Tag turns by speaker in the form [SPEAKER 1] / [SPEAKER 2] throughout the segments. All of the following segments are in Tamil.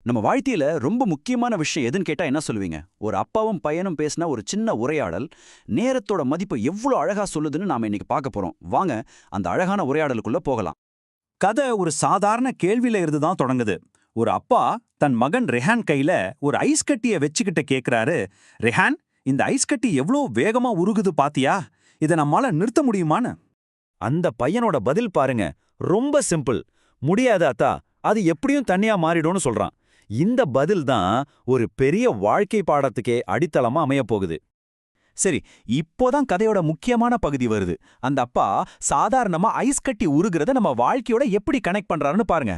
[SPEAKER 1] நம்ம வாழ்க்கையில ரொம்ப முக்கியமான விஷயம் எதுன்னு கேட்டா என்ன சொல்லுவீங்க? ஒரு அப்பாவும் பையனும் பேசின ஒரு சின்ன உரையாடல், நேரத்தோட மதிப்பை எவ்ளோ அழகா சொல்லுதுன்னு நாம இன்னைக்கு பார்க்க போறோம். வாங்க, அந்த அழகான உரையாடலுக்குள்ள போகலாம்.
[SPEAKER 2] கதை ஒரு சாதாரண கேள்வியில இருந்து தான் தொடங்குது. ஒரு அப்பா தன் மகன் ரெஹான் கையில ஒரு ஐஸ் கட்டிய வச்சுக்கிட்டு கேக்குறாரு, ரெஹான், இந்த ஐஸ் கட்டி எவ்வளோ வேகமா உருகுது பாத்தியா? இதை நம்மால நிறுத்த முடியுமான்னு. அந்த பையனோட பதில் பாருங்க, ரொம்ப சிம்பிள். முடியாது அத்தா, அது எப்படியும் தண்ணியா மாறிடும்னு சொல்றான். இந்த பதில் தான் ஒரு பெரிய வாழ்க்கை பாடத்துக்கே அடித்தளமா அமையப் போகுது. சரி, இப்போதான் கதையோட முக்கியமான பகுதி வருது. அந்த அப்பா சாதாரணமா ஐஸ் கட்டி உருகிறத நம்ம வாழ்க்கையோட எப்படி கனெக்ட் பண்றாருன்னு பாருங்க.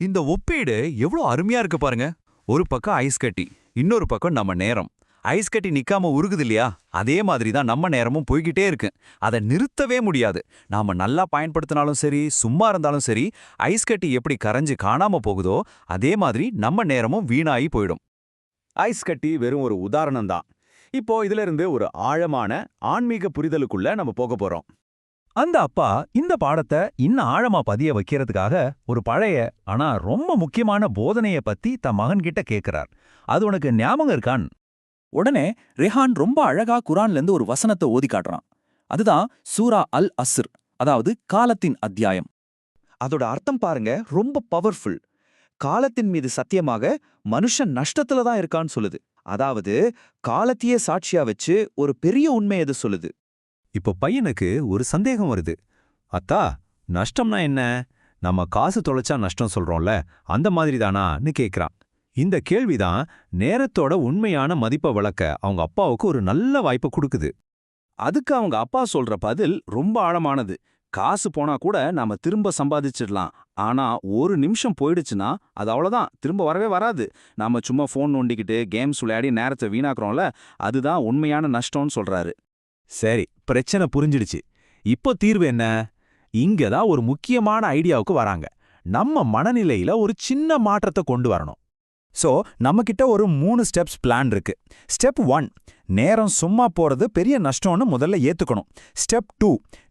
[SPEAKER 3] இந்த ஒப்பீடு எவ்வளோ அருமையா இருக்கு பாருங்க. ஒரு பக்கம் ஐஸ் கட்டி, இன்னொரு பக்கம் நம்ம நேரம். ஐஸ் கட்டி நிக்காம உருகுது இல்லையா? அதே மாதிரி தான் நம்ம நேரமும் போய்கிட்டே இருக்கு. அதை நிறுத்தவே முடியாது. நாம நல்லா பயன்படுத்தினாலும் சரி, சும்மா இருந்தாலும் சரி, ஐஸ் கட்டி எப்படி கரைஞ்சு காணாம போகுதோ அதே மாதிரி நம்ம நேரமும் வீணாகி போயிடும்.
[SPEAKER 2] ஐஸ் கட்டி வெறும் ஒரு உதாரணம் தான். இப்போ இதுல இருந்து ஒரு ஆழமான ஆன்மீக புரிதலுக்குள்ள நம்ம போக போறோம். அந்த அப்பா இந்த பாடத்தை இன்னும் ஆழமா பதிய வைக்கிறதுக்காக ஒரு பழைய ஆனா ரொம்ப முக்கியமான போதனைய பத்தி தன் மகன்கிட்ட கேட்கிறார். அது உனக்கு ஞாபகம் இருக்கான்?
[SPEAKER 4] உடனே ரெஹான் ரொம்ப அழகா குரான்ல இருந்து ஒரு வசனத்தை ஓதி காட்டுறான். அதுதான் சூரா அல் அஸ்ர், அதாவது காலத்தின் அத்தியாயம்.
[SPEAKER 5] அதோட அர்த்தம் பாருங்க, ரொம்ப பவர்ஃபுல். காலத்தின் மீது சத்தியமாக மனுஷன் நஷ்டத்துல தான் இருக்கான்னு சொல்லுது. அதாவது காலத்தையே சாட்சியா வச்சு ஒரு பெரிய உண்மை எது சொல்லுது.
[SPEAKER 2] இப்போ பையனுக்கு ஒரு சந்தேகம் வருது. அத்தா, நஷ்டம்னா என்ன? நம்ம காசு தொலைச்சா நஷ்டம் சொல்றோம்ல, அந்த மாதிரி தானான்னு கேட்கிறான். இந்த கேள்விதான் நேரத்தோட உண்மையான மதிப்பை விளக்க அவங்க அப்பாவுக்கு ஒரு நல்ல வாய்ப்பை கொடுக்குது. அதுக்கு அவங்க அப்பா சொல்ற பதில் ரொம்ப ஆழமானது. காசு போனா கூட நாம திரும்ப சம்பாதிச்சிடலாம். ஆனா ஒரு நிமிஷம் போயிடுச்சுன்னா அது அவ்வளவுதான், திரும்ப வரவே வராது. நாம சும்மா ஃபோன் நோண்டிக்கிட்டு கேம்ஸ் விளையாடி நேரத்தை வீணாக்குறோம்ல, அதுதான் உண்மையான நஷ்டம்னு சொல்றாரு. சரி, பிரச்சனை புரிஞ்சிடுச்சு. இப்போ தீர்வு என்ன? இங்கதான் ஒரு முக்கியமான ஐடியாவுக்கு வராங்க. நம்ம மனநிலையில ஒரு சின்ன மாற்றத்தை கொண்டு வரணும். சோ நம்மகிட்ட ஒரு 3 ஸ்டெப்ஸ் பிளான் இருக்கு. ஸ்டெப் 1, நேரம் சும்மா போறது பெரிய நஷ்டம்னு முதல்ல ஏத்துக்கணும். ஸ்டெப் 2,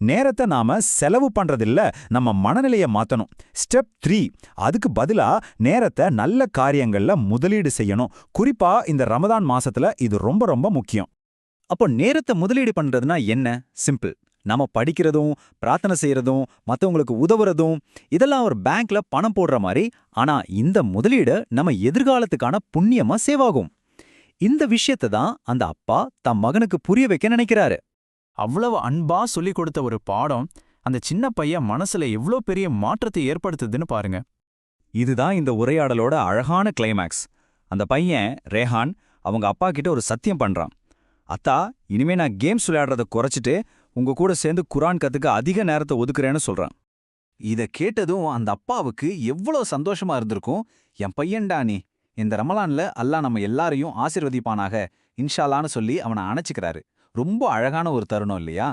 [SPEAKER 2] நேரத்தை நாம செலவு பண்றதில்ல, நம்ம மனநிலையை மாத்தணும். ஸ்டெப் 3, அதுக்கு பதிலா நேரத்தை நல்ல காரியங்கள்ல முதலீடு செய்யணும். குறிப்பா இந்த ரமதான் மாசத்துல இது ரொம்ப ரொம்ப முக்கியம்.
[SPEAKER 4] அப்போ நேரத்தை முதலீடு பண்றதுனா என்ன? சிம்பிள். நம்ம படிக்கிறதும், பிரார்த்தனை செய்யறதும், மத்தவங்களுக்கு உதவுறதும், இதெல்லாம் ஒரு பேங்க்ல பணம் போடுற மாதிரி. ஆனா இந்த முதலீடு நம்ம எதிர்காலத்துக்கான புண்ணியமா சேவாகும். இந்த விஷயத்தை தான் அந்த அப்பா தம் மகனுக்கு புரிய வைக்க நினைக்கிறாரு.
[SPEAKER 6] அவ்வளவு அன்பா சொல்லிக் கொடுத்த ஒரு பாடம் அந்த சின்ன பையன் மனசுல எவ்வளோ பெரிய மாற்றத்தை ஏற்படுத்துதுன்னு பாருங்க.
[SPEAKER 2] இதுதான் இந்த உரையாடலோட அழகான கிளைமேக்ஸ். அந்த பையன் ரேஹான் அவங்க அப்பா கிட்ட ஒரு சத்தியம் பண்றான். அத்தா, இனிமே நான் கேம்ஸ் விளையாடுறத குறைச்சிட்டு உங்க கூட சேர்ந்து குரான் கத்துக்க அதிக நேரத்தை ஒதுக்குறேன்னு சொல்றான்.
[SPEAKER 4] இத கேட்டதும் அந்த அப்பாவுக்கு எவ்வளவு சந்தோஷமா இருந்திருக்கும். என் பையன்டா நீ, இந்த ரமலான்ல அல்லாஹ் நம்ம எல்லாரையும் ஆசீர்வதிப்பானாக இன்ஷால்லான்னு சொல்லி அவனை அணைச்சிக்கிறாரு. ரொம்ப அழகான ஒரு தருணம் இல்லையா?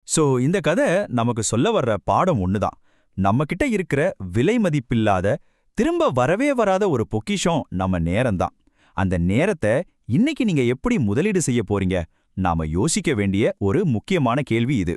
[SPEAKER 2] சோ இந்த கதை நமக்கு சொல்ல வர்ற பாடம் ஒண்ணுதான். நம்ம கிட்ட இருக்கிற விலை மதிப்பில்லாத, திரும்ப வரவே வராத ஒரு பொக்கிஷம் நம்ம நேரம்தான். அந்த நேரத்தை இன்னைக்கு நீங்க எப்படி முதலீடு செய்ய போறீங்க? நாம யோசிக்க வேண்டிய ஒரு முக்கியமான கேள்வி இது.